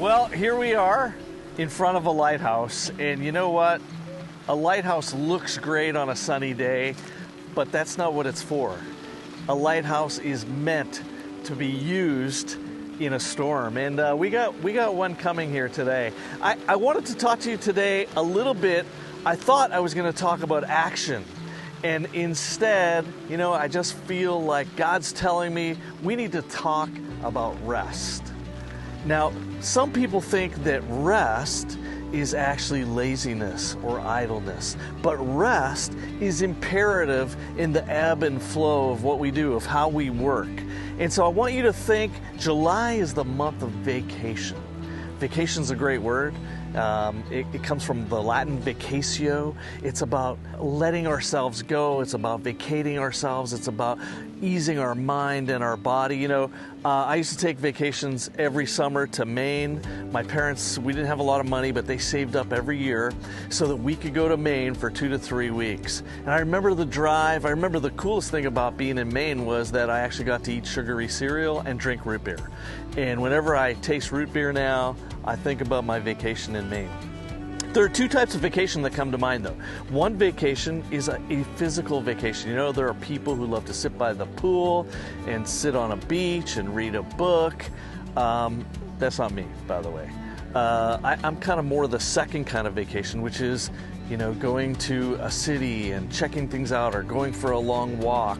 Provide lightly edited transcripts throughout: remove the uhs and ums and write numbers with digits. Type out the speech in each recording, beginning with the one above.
Well, here we are in front of a lighthouse, and you know what? A lighthouse looks great on a sunny day, but that's not what it's for. A lighthouse is meant to be used in a storm, and we got one coming here today. I wanted to talk to you today a little bit. I thought I was going to talk about action, and instead, you know, I just feel like God's telling me we need to talk about rest. Now, some people think that rest is actually laziness or idleness, but rest is imperative in the ebb and flow of what we do, of how we work. And so I want you to think July is the month of vacation. Vacation is a great word. It comes from the Latin vacatio. It's about letting ourselves go. It's about vacating ourselves. It's about easing our mind and our body. You know, I used to take vacations every summer to Maine. My parents, we didn't have a lot of money, but they saved up every year so that we could go to Maine for 2 to 3 weeks. And I remember the drive. I remember the coolest thing about being in Maine was that I actually got to eat sugary cereal and drink root beer. And whenever I taste root beer now, I think about my vacation in Maine. There are two types of vacation that come to mind, though. One vacation is a physical vacation. You know, there are people who love to sit by the pool and sit on a beach and read a book. That's not me, by the way. I'm kind of more the second kind of vacation, which is, you know, going to a city and checking things out or going for a long walk.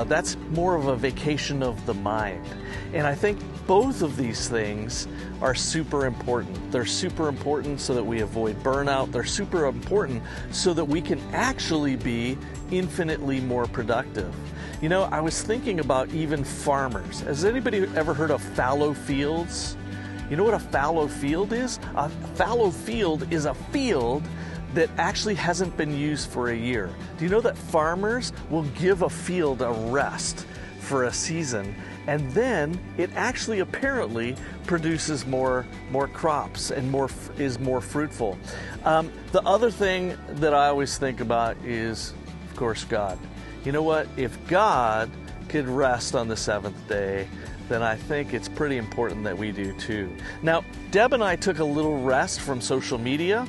That's more of a vacation of the mind. And I think both of these things are super important. They're super important so that we avoid burnout. They're super important so that we can actually be infinitely more productive. You know, I was thinking about even farmers. Has anybody ever heard of fallow fields? You know what a fallow field is? A fallow field is a field that actually hasn't been used for a year. Do you know that farmers will give a field a rest for a season, and then it actually apparently produces more crops and is more fruitful. The other thing that I always think about is, of course, God. You know what? If God could rest on the seventh day, then I think it's pretty important that we do too. Now, Deb and I took a little rest from social media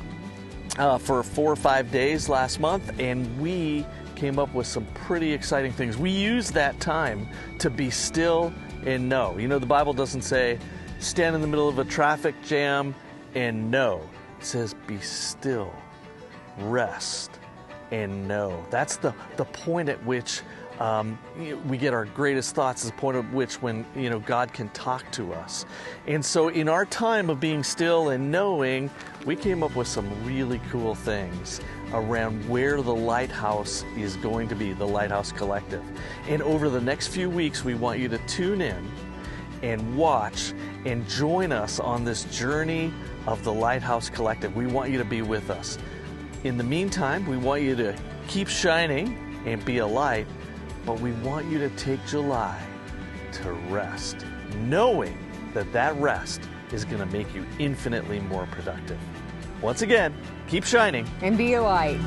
for 4 or 5 days last month, and we came up with some pretty exciting things. We used that time to be still and know. You know, the Bible doesn't say stand in the middle of a traffic jam and know. It says be still, rest, and know. That's the point at which we get our greatest thoughts, is the point at which when, you know, God can talk to us. And so in our time of being still and knowing, we came up with some really cool things around where the Lighthouse is going to be, the Lighthouse Collective. And over the next few weeks, we want you to tune in and watch and join us on this journey of the Lighthouse Collective. We want you to be with us. In the meantime, we want you to keep shining and be a light, but we want you to take July to rest, knowing that that rest is going to make you infinitely more productive. Once again, keep shining and be a light.